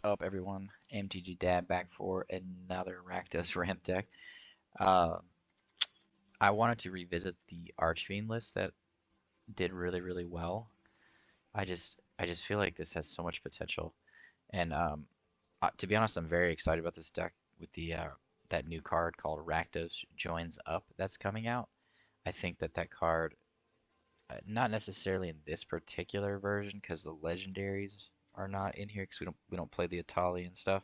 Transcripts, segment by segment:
up, everyone? MTG Dad back for another Rakdos ramp deck. Uh, I wanted to revisit the Archfiend list that did really well. I just feel like this has so much potential, and to be honest, I'm very excited about this deck with the that new card called Rakdos Joins Up that's coming out. I think that card, not necessarily in this particular version because the legendaries are not in here because we don't play the Atali and stuff.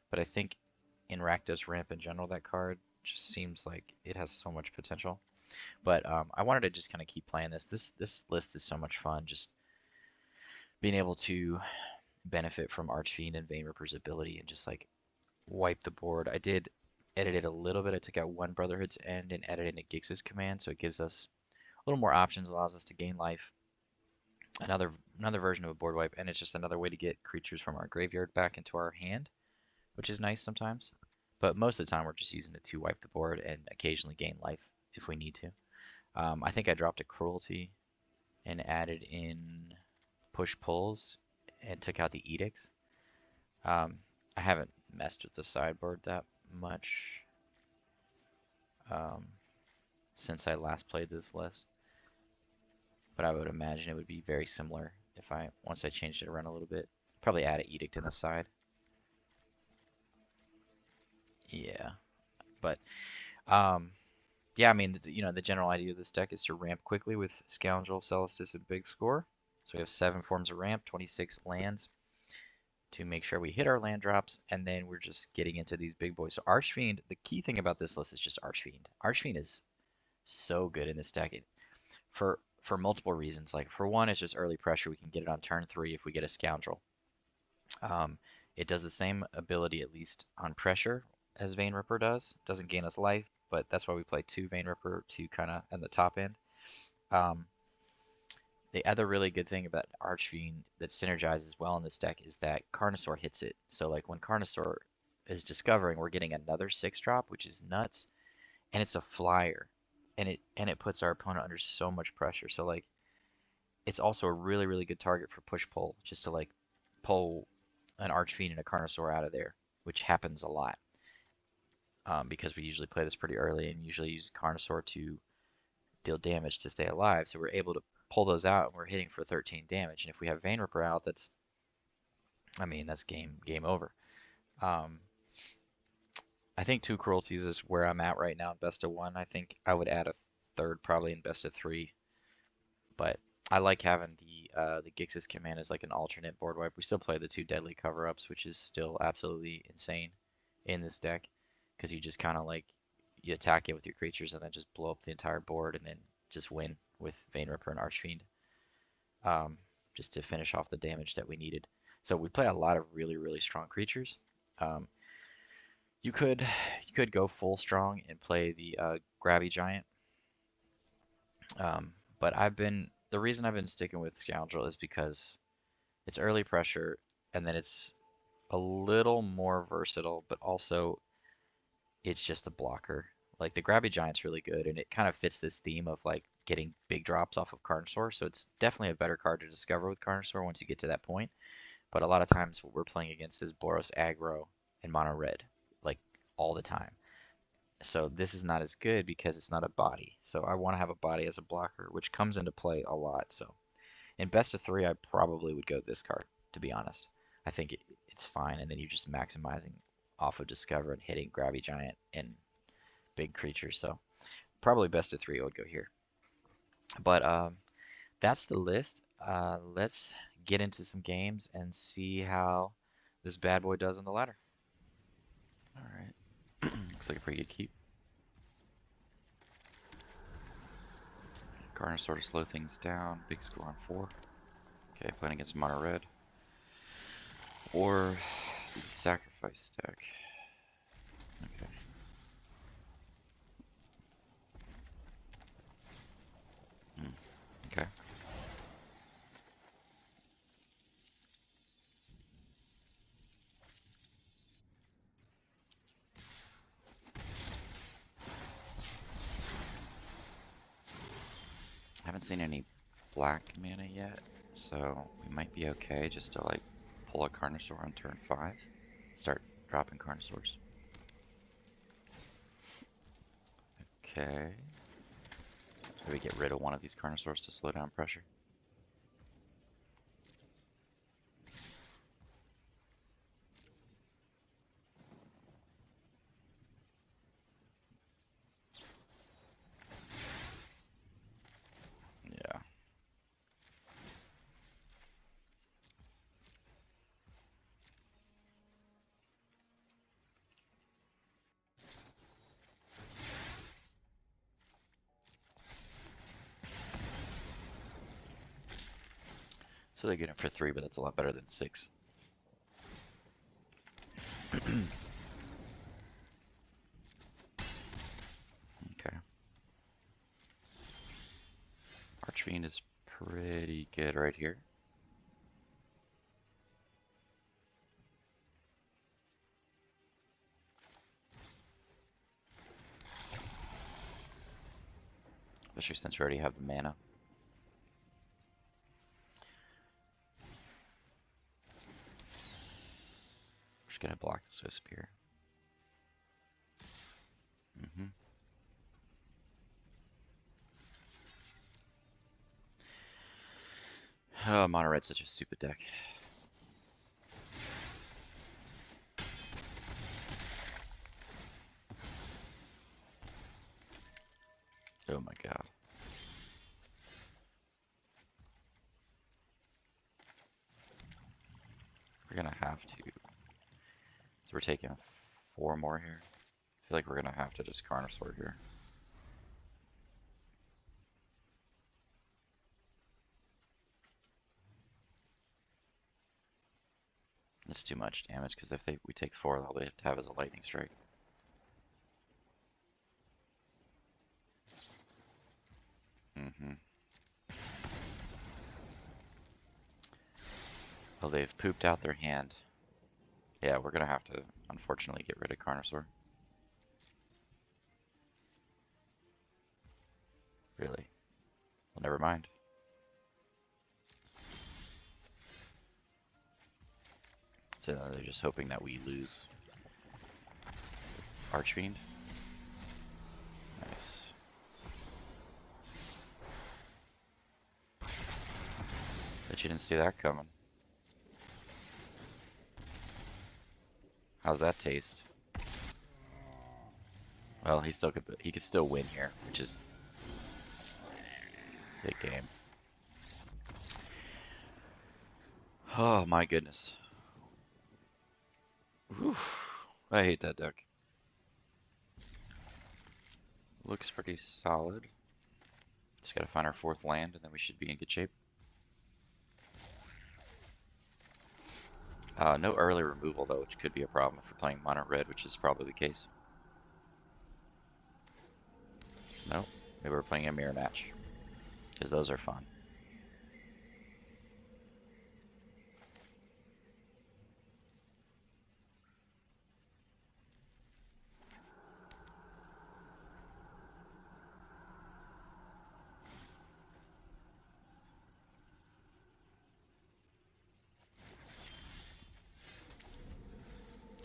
But I think in Rakdos Ramp in general, that card just seems like it has so much potential. But I wanted to just kind of keep playing this. This list is so much fun. Just being able to benefit from Archfiend and Vein-Ripper's ability and just like wipe the board. I did edit it a little bit. I took out one Brotherhood's End and edited in Gix's command, so it gives us a little more options, allows us to gain life. Another version of a board wipe, and it's just another way to get creatures from our graveyard back into our hand, which is nice sometimes. But most of the time we're just using it to wipe the board and occasionally gain life if we need to. I think I dropped a Cruelty and added in push pulls and took out the edicts. I haven't messed with the sideboard that much since I last played this list, but I would imagine it would be very similar if once I changed it around a little bit. Probably add an edict in the side. Yeah, but yeah, I mean, the general idea of this deck is to ramp quickly with Scoundrel, Celestus, and Big Score. So we have 7 forms of ramp, 26 lands to make sure we hit our land drops, and then we're just getting into these big boys. So Archfiend, the key thing about this list is just Archfiend. Archfiend is so good in this deck for multiple reasons. Like, for one, it's just early pressure. We can get it on turn 3 if we get a Scoundrel. It does the same ability, at least on pressure, as Vein-Ripper does. It doesn't gain us life, but that's why we play 2 Vein-Ripper to kind of at the top end. The other really good thing about Archfiend that synergizes well in this deck is that Carnosaur hits it. So like when Carnosaur is discovering, we're getting another 6-drop, which is nuts, and it's a flyer, and it puts our opponent under so much pressure. So like it's also a really good target for push pull, just to like pull an Archfiend and a Carnosaur out of there, which happens a lot because we usually play this pretty early and usually use Carnosaur to deal damage to stay alive. So we're able to pull those out and we're hitting for 13 damage. And if we have Vein-Ripper out, that's game over. I think 2 Cruelties is where I'm at right now in best of 1. I think I would add a third probably in best of 3. But I like having the Gix's command as like an alternate board wipe. We still play the 2 deadly cover-ups, which is still absolutely insane in this deck, because you just kind of like you attack it with your creatures and then just blow up the entire board and then just win with Vein-Ripper and Archfiend, just to finish off the damage that we needed. So we play a lot of really strong creatures. You could go full strong and play the Grabby Giant, but the reason I've been sticking with Scoundrel is because it's early pressure, and then it's a little more versatile, but also it's just a blocker. Like the Grabby Giant's really good, and it kind of fits this theme of like getting big drops off of Carnosaur. So it's definitely a better card to discover with Carnosaur once you get to that point. But a lot of times what we're playing against is Boros aggro and mono red, like all the time. So this is not as good because it's not a body. So I want to have a body as a blocker, which comes into play a lot. So in best of 3, I probably would go this card, to be honest. I think it's fine, and then you're just maximizing off of Discover and hitting Grabby Giant and big creatures. So probably best of 3 I would go here. But that's the list. Let's get into some games and see how this bad boy does on the ladder. Alright. Looks like a pretty good keep. Carnosaur to slow things down. Big Score on 4. Okay, playing against mono red. Or the sacrifice deck. Okay. Okay. I haven't seen any black mana yet, so we might be okay just to like pull a Carnosaur on turn 5. Start dropping Carnosaurs. Okay. So we get rid of one of these Carnosaurs to slow down pressure. Yeah. So they get it for 3, but that's a lot better than 6. Okay. Archfiend is pretty good right here. Especially since we already have the mana. We're just gonna block the Swift Spear. Oh, Mono Red's such a stupid deck. Oh my god. We're gonna have to. So we're taking 4 more here. I feel like we're gonna have to just Carnosaur here. It's too much damage because if we take 4, all they have to have is a lightning strike. Well, they've pooped out their hand. Yeah, we're gonna have to, unfortunately, get rid of Carnosaur. Really? Well, never mind. So they're just hoping that we lose Archfiend. Nice. Bet you didn't see that coming. How's that taste? Well, he could still win here, which is big game. Oh my goodness. Whew. I hate that deck. Looks pretty solid. Just gotta find our 4th land and then we should be in good shape. No early removal though, which could be a problem if we're playing mono red, which is probably the case. No, maybe we're playing a mirror match, because those are fun.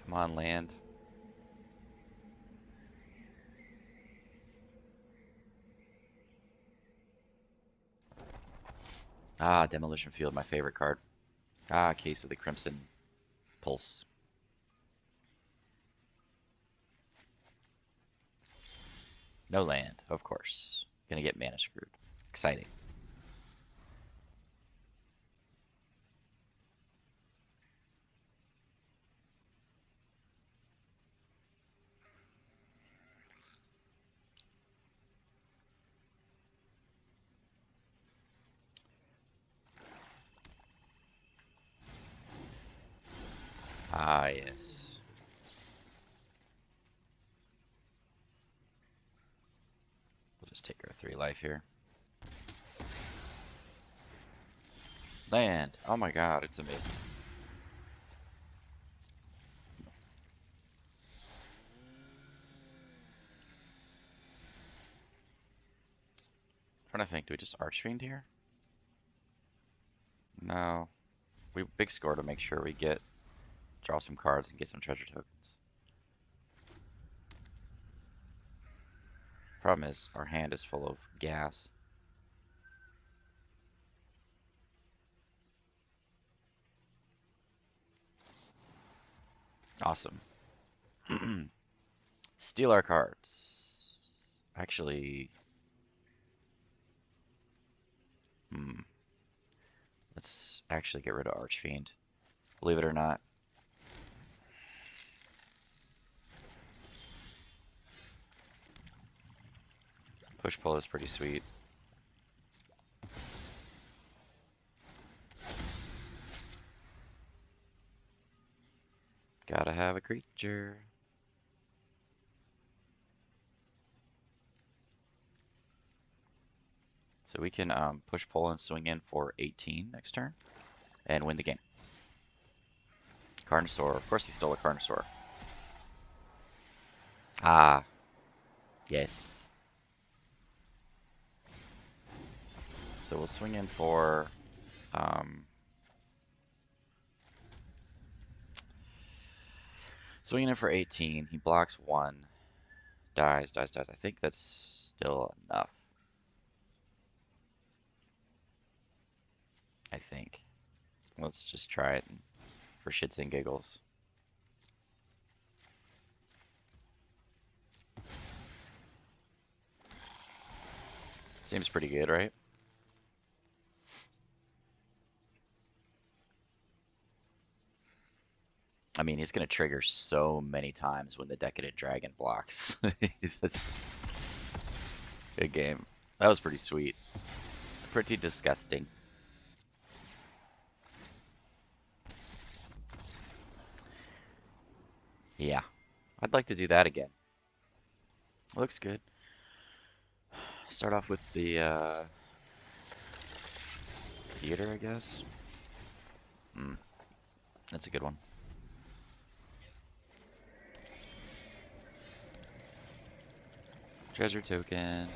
Come on, land. Ah, Demolition Field, my favorite card. Ah, Case of the Crimson Pulse. No land, of course. Gonna get mana screwed. Exciting. Ah, yes. We'll just take our 3 life here. Land. Oh my god, it's amazing. I'm trying to think, do we just Archfiend here? No. We big score to make sure we draw some cards and get some treasure tokens. Problem is, our hand is full of gas. Awesome. Steal our cards. Actually, let's actually get rid of Archfiend. Believe it or not. Push pull is pretty sweet. Gotta have a creature. So we can push pull and swing in for 18 next turn and win the game. Carnosaur. Of course he stole a Carnosaur. Ah. Yes. So we'll swing in for swinging in for 18. He blocks 1. Dies. I think that's still enough. I think. Let's just try it for shits and giggles. Seems pretty good, right? I mean, he's going to trigger so many times when the Decadent Dragon blocks. It's good game. That was pretty sweet. Pretty disgusting. Yeah. I'd like to do that again. Looks good. Start off with the theater, I guess. That's a good one. Treasure token.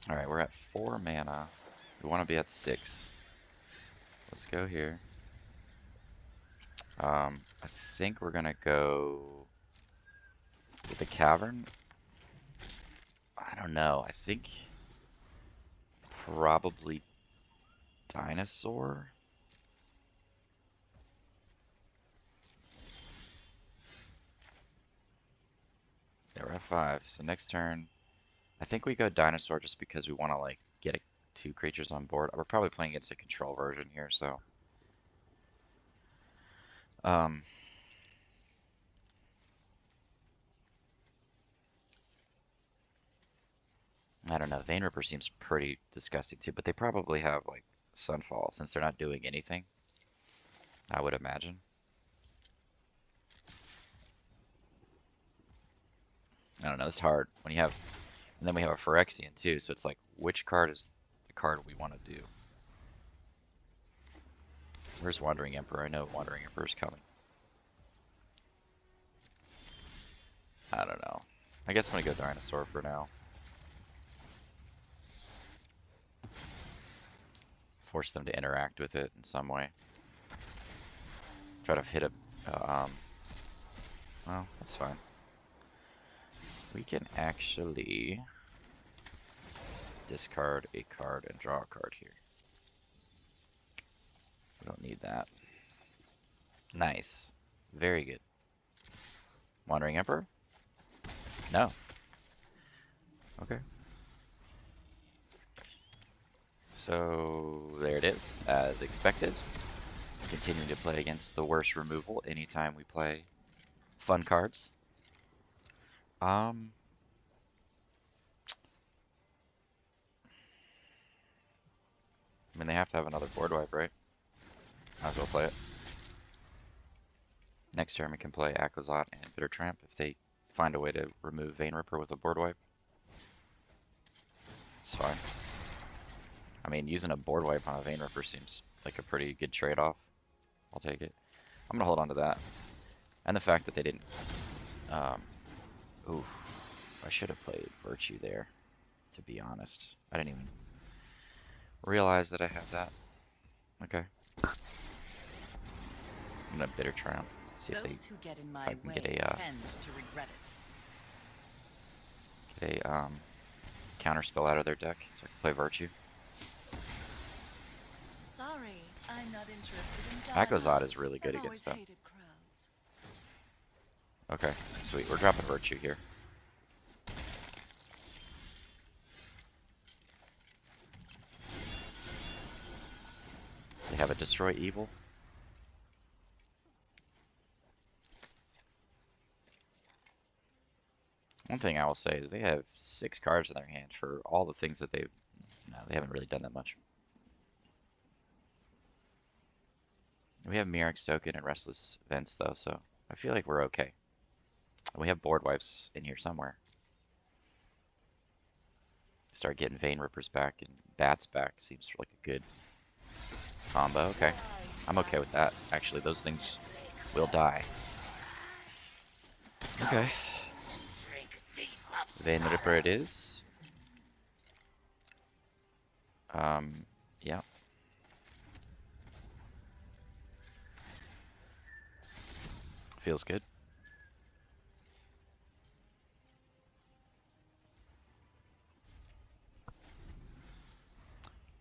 Alright, we're at 4 mana. We want to be at 6. Let's go here. I think we're gonna go with the Cavern. I don't know. I think probably Dinosaur. Yeah, we're at 5. So next turn, I think we go Dinosaur just because we want to like get 2 creatures on board. We're probably playing against a control version here, so I don't know. Vein Ripper seems pretty disgusting too, but they probably have like Sunfall since they're not doing anything, I would imagine. I don't know. It's hard when you have, and then we have a Phyrexian too. So it's like, which card is the card we want to do? Where's Wandering Emperor? I know Wandering Emperor is coming. I don't know. I guess I'm gonna go Dinosaur for now. Force them to interact with it in some way. Try to hit a, well, that's fine. We can actually discard a card and draw a card here. We don't need that. Nice. Very good. Wandering Emperor? No. Okay. So there it is, as expected. Continuing to play against the worst removal anytime we play fun cards. I mean, they have to have another board wipe, right? Might as well play it. Next turn we can play Aclazotz and Bitter Tramp if they find a way to remove Vein Ripper with a board wipe. It's fine. I mean, using a board wipe on a Vein Ripper seems like a pretty good trade-off. I'll take it. I'm gonna hold on to that. And the fact that they didn't... oof. I should have played Virtue there. to be honest. I didn't even realize that I have that. Okay. I'm gonna Bitter Triumph. See if they if I can get a counter spell out of their deck so I can play Virtue. Sorry, I'm not interested in Aclazotz is really good against them. Okay, sweet. We're dropping Virtue here. They have a Destroy Evil. One thing I will say is they have 6 cards in their hand for all the things that they've... No, they haven't really done that much. We have Mirrex token and Restless Vents though, so I feel like we're okay. We have board wipes in here somewhere. Start getting Vein Rippers back and Bats back seems like a good combo. Okay, I'm okay with that. Actually, those things will die. Okay. Vein Ripper it is. Yeah. Feels good.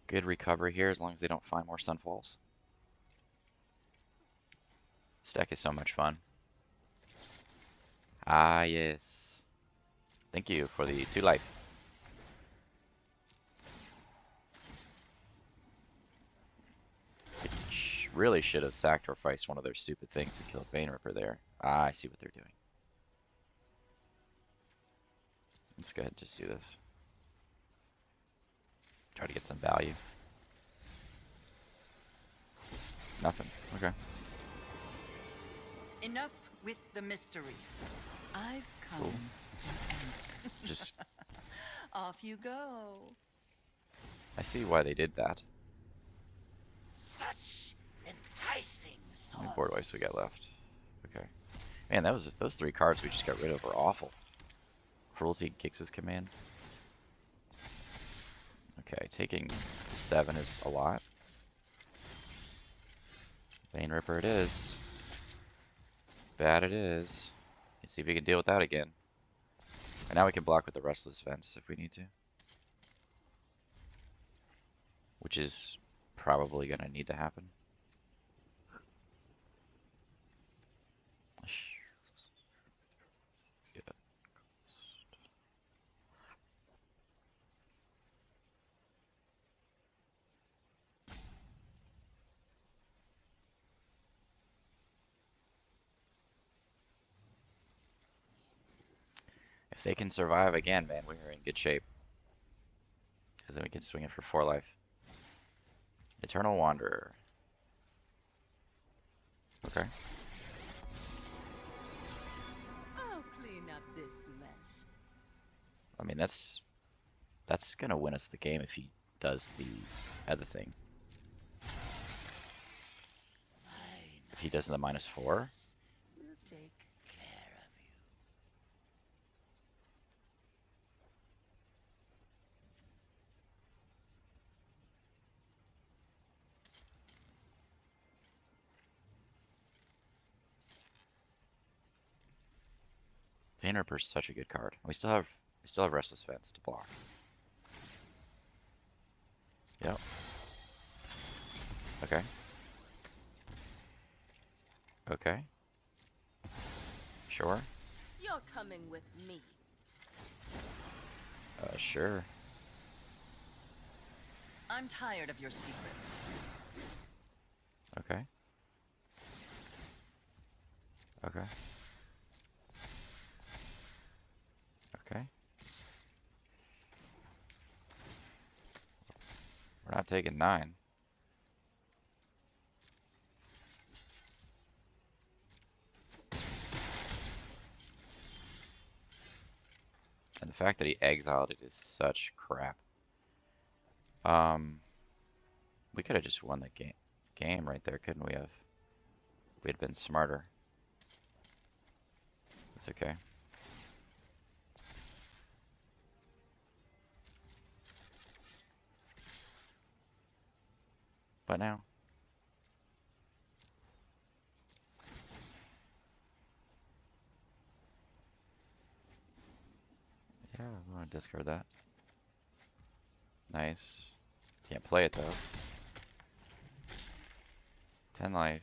Good recovery here as long as they don't find more Sunfalls. This deck is so much fun. Ah, yes. Thank you for the 2 life. Which really should have sacrificed one of their stupid things to kill Vein Ripper there. Ah, I see what they're doing. Let's go ahead and just do this. Try to get some value. Nothing. Okay. Enough with the mysteries. I've come Cool. to answer. Just Off you go. I see why they did that. Such enticing How many board wipes we got left? Okay. Man, that was those 3 cards we just got rid of were awful. Cruelty of Gix's command. Okay, taking 7 is a lot. Vein Ripper it is. Bad it is. Let's see if we can deal with that again. And now we can block with the Restless Vents if we need to. Which is probably going to need to happen. If they can survive again, man, we're in good shape. Because then we can swing it for 4 life. Eternal Wanderer. Okay. I'll clean up this mess. I mean, that's gonna win us the game if he does the other thing. If he does the -4. We'll take care of you. Vein Ripper is such a good card. We still have Restless Vents to block. Yep. Okay. Okay. Sure. You're coming with me. Sure. I'm tired of your secrets. Okay. Okay. Okay. We're not taking 9. And the fact that he exiled it is such crap. We could have just won the game right there, couldn't we have? If we'd been smarter. It's okay. now. Yeah, I'm gonna discard that. Nice. Can't play it though. 10 life.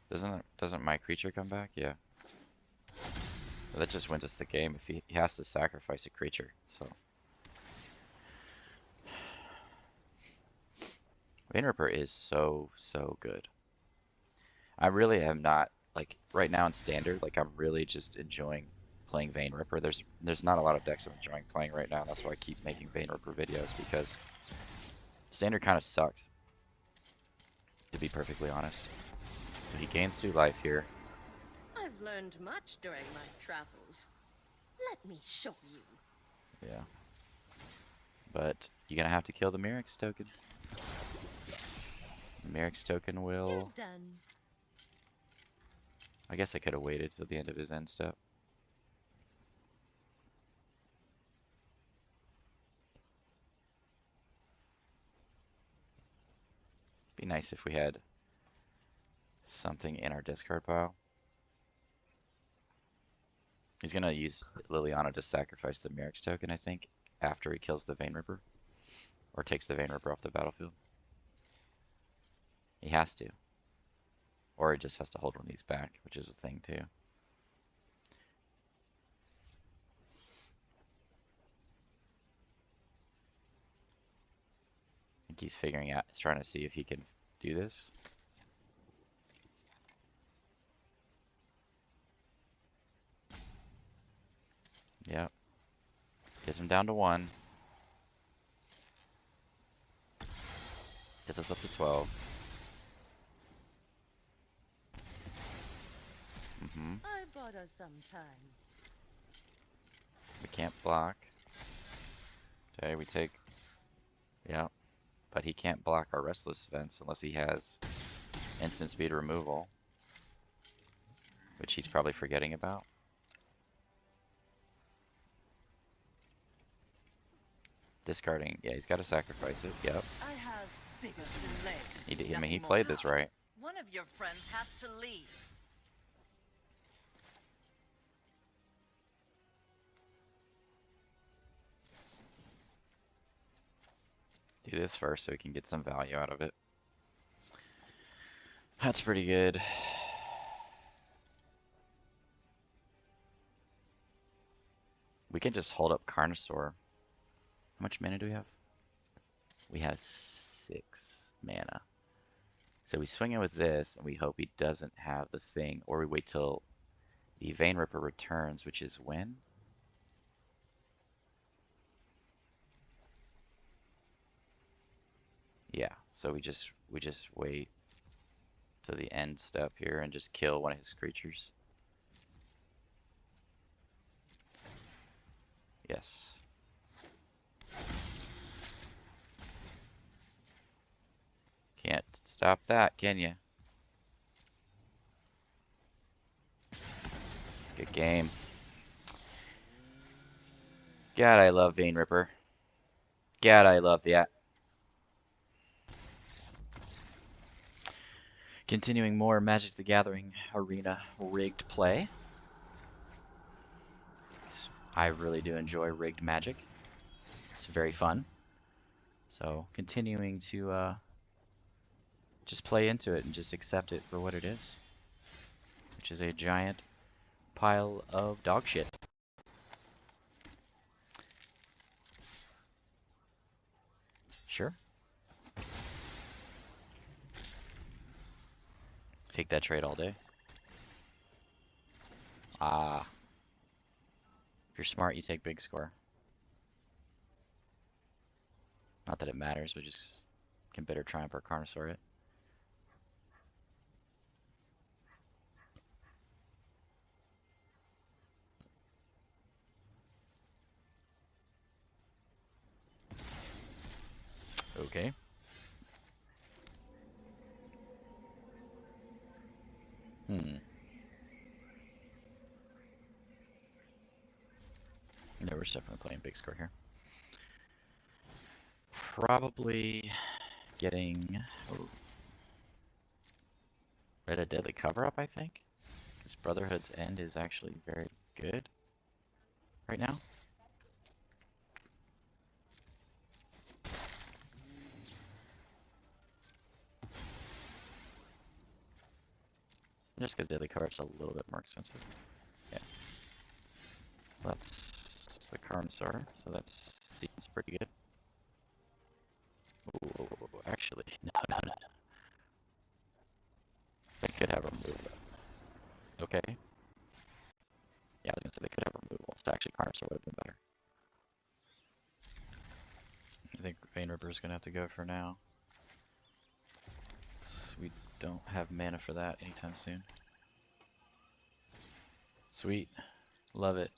Doesn't my creature come back? Yeah. But that just wins us the game if he has to sacrifice a creature, so. Vein-Ripper is so good. I really am not, like, right now in Standard, like, I'm really just enjoying playing Vein-Ripper. There's not a lot of decks I'm enjoying playing right now. That's why I keep making Vein-Ripper videos, because Standard kind of sucks, to be perfectly honest. So he gains 2 life here. I've learned much during my travels. Let me show you. Yeah. But you're gonna have to kill the Mirrex token. The Mirrex token will... You're done. I guess I could have waited till the end of his end step. Be nice if we had something in our discard pile. He's gonna use Liliana to sacrifice the Mirrex token, I think, after he kills the Vein-Ripper. Or takes the Vein-Ripper off the battlefield. He has to. Or he just has to hold one of these back, which is a thing too. I think he's figuring out, he's trying to see if he can do this. Yep. Gets him down to 1. Gets us up to 12. I bought us some time. We can't block. Okay, we take... Yeah. But he can't block our Restless Vents unless he has instant speed removal. Which he's probably forgetting about. Discarding. Yeah, he's got to sacrifice it. Yep. I have bigger to lay. He did, I mean, he played this right. One of your friends has to leave. Do this first so we can get some value out of it. That's pretty good. We can just hold up Carnosaur. How much mana do we have? We have 6 mana. So we swing in with this and we hope he doesn't have the thing, or we wait till the Vein-Ripper returns, which is when? Yeah, so we just wait to the end step here and just kill one of his creatures. Yes. Can't stop that, can you? Good game. God, I love Vein-Ripper. God, I love that. Continuing more Magic the Gathering Arena rigged play. I really do enjoy rigged Magic. It's very fun. So continuing to just play into it and just accept it for what it is, which is a giant pile of dog shit. Sure. Take that trade all day. Ah. If you're smart, you take big score. Not that it matters, we just can better Triumph or Carnosaur it. Okay. No, we're definitely playing big score here. probably getting rid of Deadly Cover-Up, I think. Because Brotherhood's End is actually very good right now. Just because Deadly Cover-Up's a little bit more expensive. Yeah. That's a Carnosaur, so that seems pretty good. Ooh, actually, no. They could have removal. Okay. Yeah, I was gonna say they could have removal, so actually Carnosaur would have been better. I think Vein Ripper's gonna have to go for now. So we don't have mana for that anytime soon. Sweet. Love it.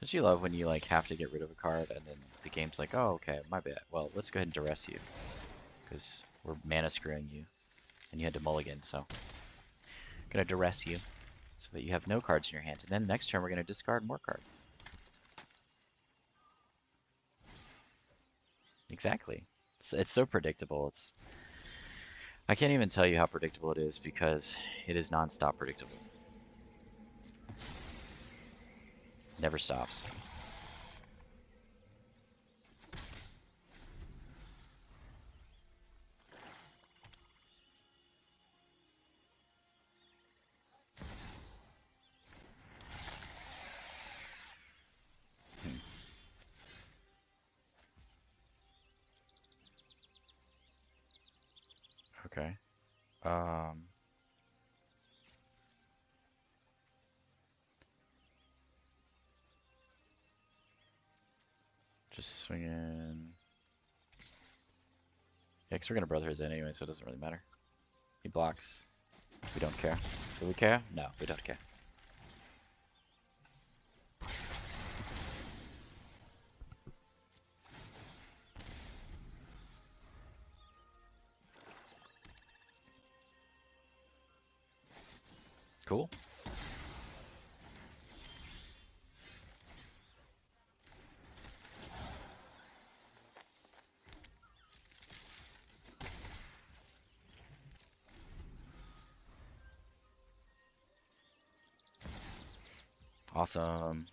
Don't you love when you like have to get rid of a card and then the game's like, oh, okay, my bad. Well, let's go ahead and duress you. Because we're mana screwing you. And you had to mulligan, so. Gonna duress you. So that you have no cards in your hand. And then next turn we're gonna discard more cards. Exactly. It's so predictable. I can't even tell you how predictable it is because it is non-stop predictable. Never stops. Okay. Just swinging. Yeah, because we're gonna Brotherhood anyway, so it doesn't really matter. He blocks. We don't care. Do we care? No, we don't care. Cool. Awesome.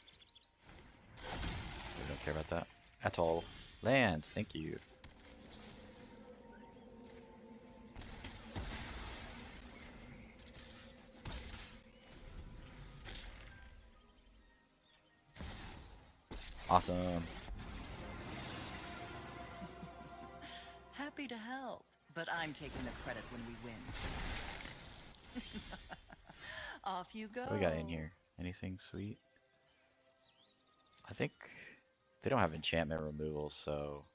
We don't care about that at all. Land, thank you. Awesome. Happy to help, but I'm taking the credit when we win. Off you go. What do we got in here? Anything sweet? I think they don't have enchantment removal, so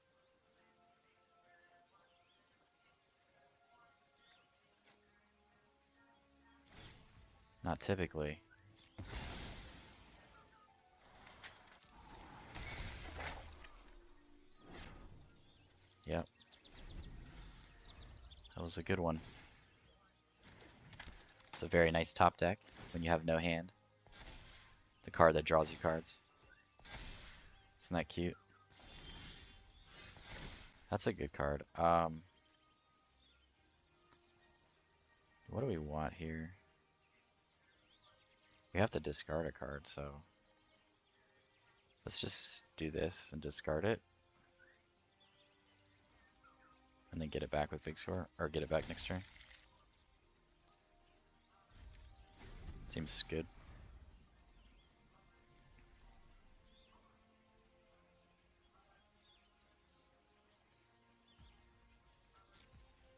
not typically. Yep. That was a good one. It's a very nice top deck when you have no hand. The card that draws you cards. Isn't that cute? That's a good card. What do we want here? We have to discard a card, so let's just do this and discard it. And then get it back with big score, or get it back next turn. Seems good.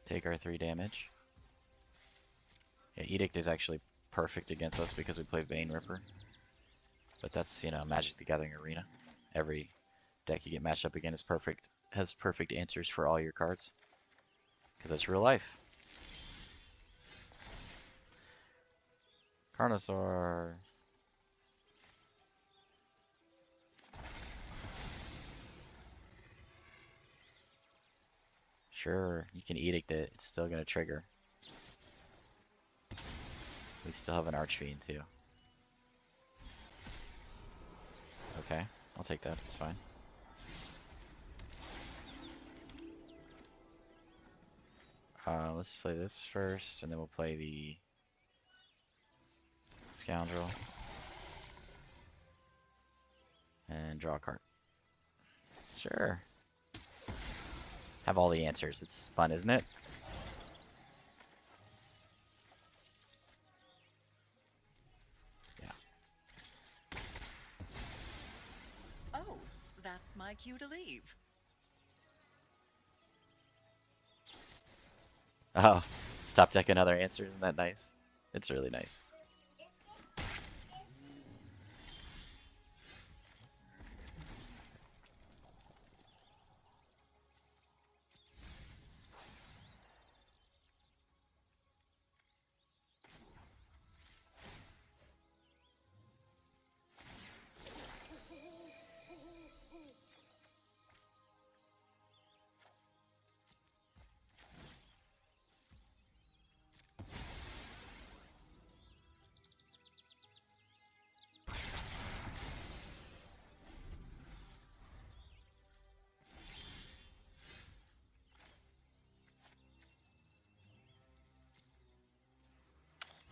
Take our 3 damage. Yeah, Edict is actually perfect against us because we play Vein Ripper. But that's, you know, Magic the Gathering Arena. Every deck you get matched up against is perfect, has perfect answers for all your cards. Because that's real life. Carnosaur. Sure, you can Edict it, it's still gonna trigger. We still have an Archfiend too. Okay, I'll take that, it's fine. Let's play this first, and then we'll play the Scoundrel. And draw a card. Sure. Have all the answers. It's fun, isn't it? Yeah. Oh, that's my cue to leave. Oh, stop decking other answers. Isn't that nice? It's really nice.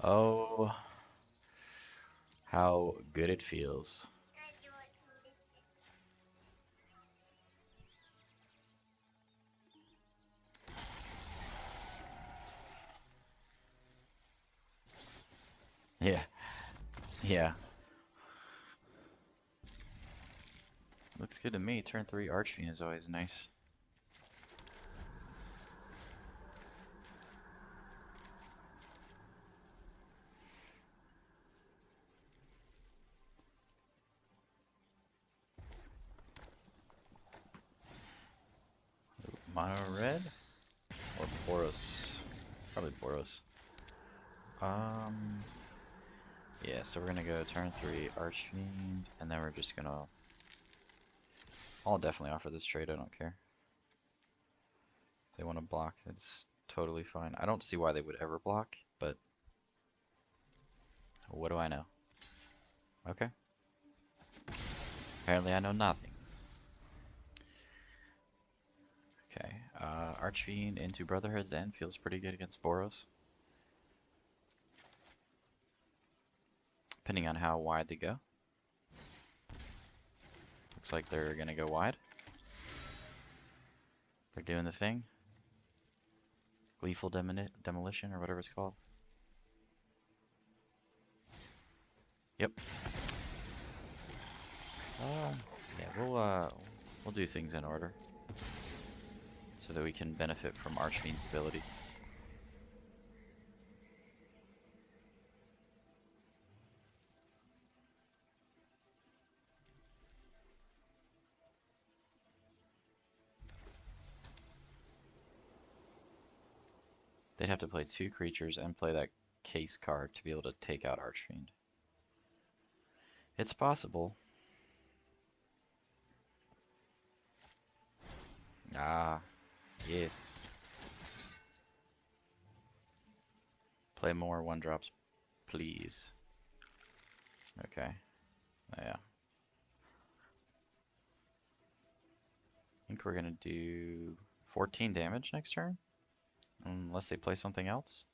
Oh, how good it feels. Yeah, yeah. Looks good to me. Turn 3 Archfiend is always nice. Mono red or Boros? Probably Boros. Yeah, so we're gonna go turn 3 Archfiend, and then we're just gonna. I'll definitely offer this trade. I don't care. If they want to block, it's totally fine. I don't see why they would ever block, but what do I know? Okay. Apparently, I know nothing. Okay, Archfiend into Brotherhood's End feels pretty good against Boros. Depending on how wide they go. Looks like they're gonna go wide. They're doing the thing. Lethal demolition or whatever it's called. Yep. Yeah, we'll do things in order so that we can benefit from Archfiend's ability. They'd have to play 2 creatures and play that case card to be able to take out Archfiend. It's possible. Ah, yes. Play more 1-drops, please. Okay. Yeah. I think we're gonna do 14 damage next turn. Unless they play something else.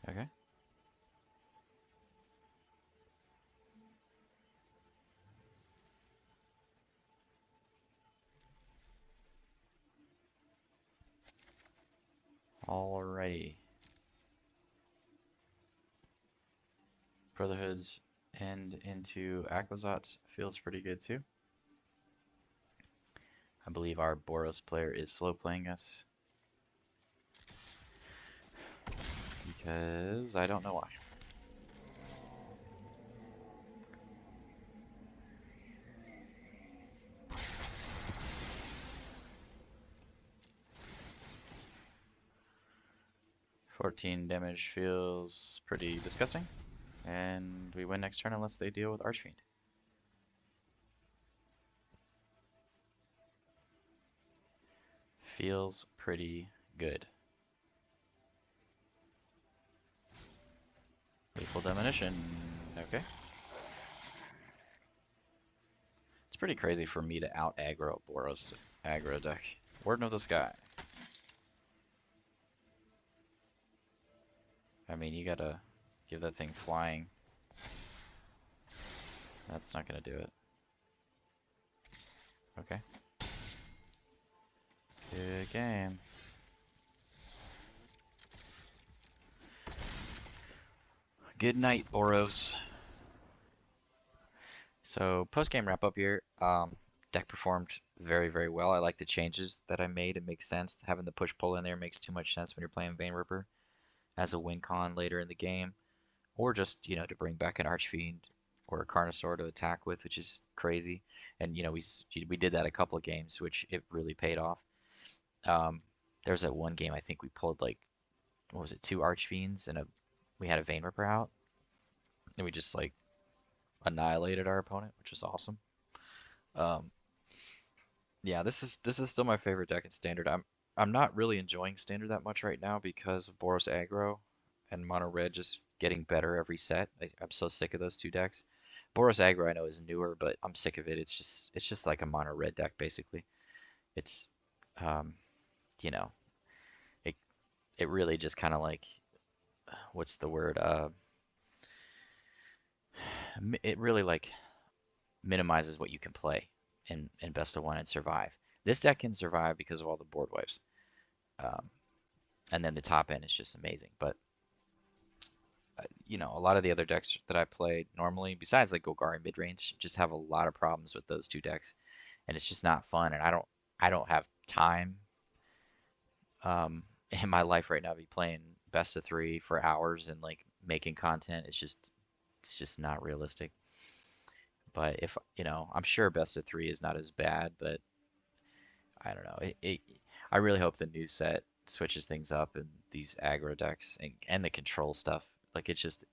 Okay. Alrighty. Brotherhood's End into Aclazotz feels pretty good too. I believe our Boros player is slow playing us. Because I don't know why. $14 damage feels pretty disgusting. And we win next turn unless they deal with Archfiend. Feels pretty good. Lethal demolition. Okay. pretty crazy for me to out aggro Boros aggro deck. Warden of the Sky. I mean, you gotta give that thing flying. That's not gonna do it. Okay. Good game. Good night, Boros. So, post-game wrap-up here. Deck performed very, very well. I like the changes that I made. It makes sense. Having the push-pull in there makes too much sense when you're playing Vein Ripper as a win con later in the game. Or just, you know, to bring back an Archfiend or a Carnosaur to attack with, which is crazy. And, you know, we did that a couple of games, which it really paid off. There's that one game I think we pulled like, what was it, 2 Archfiends and we had a Vein Ripper out. And we just like annihilated our opponent, which was awesome. Yeah, this is still my favorite deck in Standard. I'm not really enjoying Standard that much right now because of Boros aggro and Mono Red just getting better every set. I'm so sick of those 2 decks. Boros aggro I know is newer, but I'm sick of it. It's just like a Mono Red deck basically. It's you know, it really just kind of like, what's the word? It really like minimizes what you can play in best of 1 and survive. This deck can survive because of all the board wipes. And then the top end is just amazing. But you know, a lot of the other decks that I play normally, besides like Golgari Midrange, just have a lot of problems with those 2 decks, and it's just not fun. And I don't have time in my life right now to be playing best of 3 for hours and like making content. It's just not realistic. But if, you know, I'm sure best of 3 is not as bad, but I don't know. I really hope the new set switches things up and these aggro decks and the control stuff. Like it's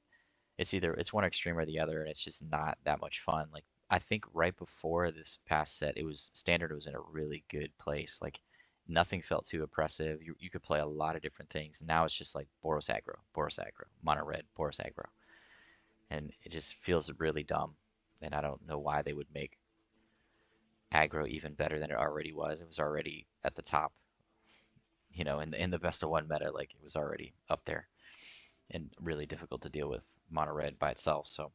one extreme or the other, and it's just not that much fun. Like I think right before this past set, Standard was in a really good place. Like nothing felt too oppressive. You could play a lot of different things. Now it's just like Boros aggro, Mono Red, Boros aggro. And it just feels really dumb. And I don't know why they would make aggro even better than it already was. It was already at the top, you know, in the best of 1 meta. Like it was already up there and really difficult to deal with Mono Red by itself. So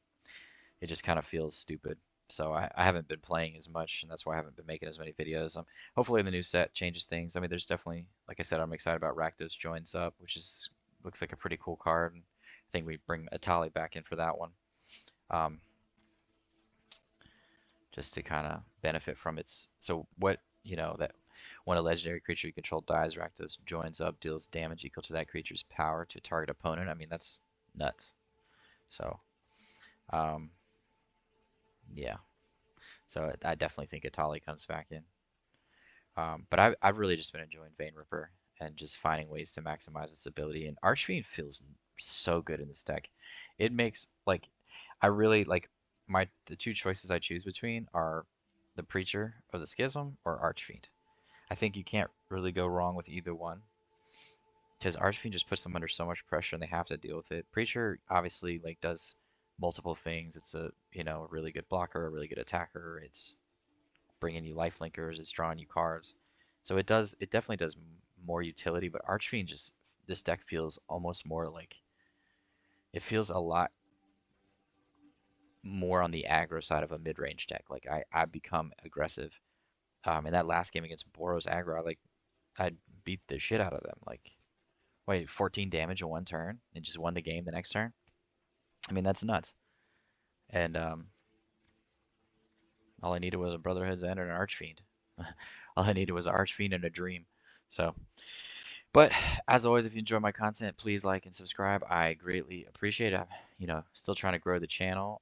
it just kind of feels stupid. So I haven't been playing as much, and that's why I haven't been making as many videos. Hopefully the new set changes things. I mean, there's definitely, like I said, I'm excited about Rakdos joins up, which looks like a pretty cool card. And I think we bring Atali back in for that one. Just to kind of benefit from its, so what, you know, that when a legendary creature you control dies, Rakdos joins up, deals damage equal to that creature's power to a target opponent. I mean, that's nuts. So, yeah. So I definitely think Atali comes back in. But I've really just been enjoying Vein Ripper and just finding ways to maximize its ability. And Archfiend feels so good in this deck. It makes, like, I really, like, the 2 choices I choose between are the Preacher of the Schism or Archfiend. I think you can't really go wrong with either one, because Archfiend just puts them under so much pressure and they have to deal with it. Preacher obviously like does multiple things. It's a, you know, a really good blocker, a really good attacker. It's bringing you life linkers. It's drawing you cards. So it definitely does more utility. But Archfiend this deck feels almost more like, it feels a lot more on the aggro side of a mid-range deck. Like I become aggressive. In that last game against Boros aggro, I beat the shit out of them. Like, wait, 14 damage in 1 turn and just won the game the next turn? I mean, that's nuts. And all I needed was a Brotherhood's End and an Archfiend. All I needed was an Archfiend and a Dream. So, but as always, if you enjoy my content, please like and subscribe. I greatly appreciate it. I'm, you know, still trying to grow the channel.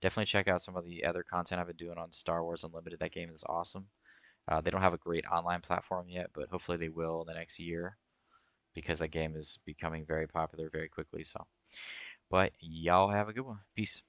Definitely check out some of the other content I've been doing on Star Wars Unlimited. That game is awesome. They don't have a great online platform yet, but hopefully they will in the next year, because that game is becoming very popular very quickly. So, but y'all have a good one. Peace.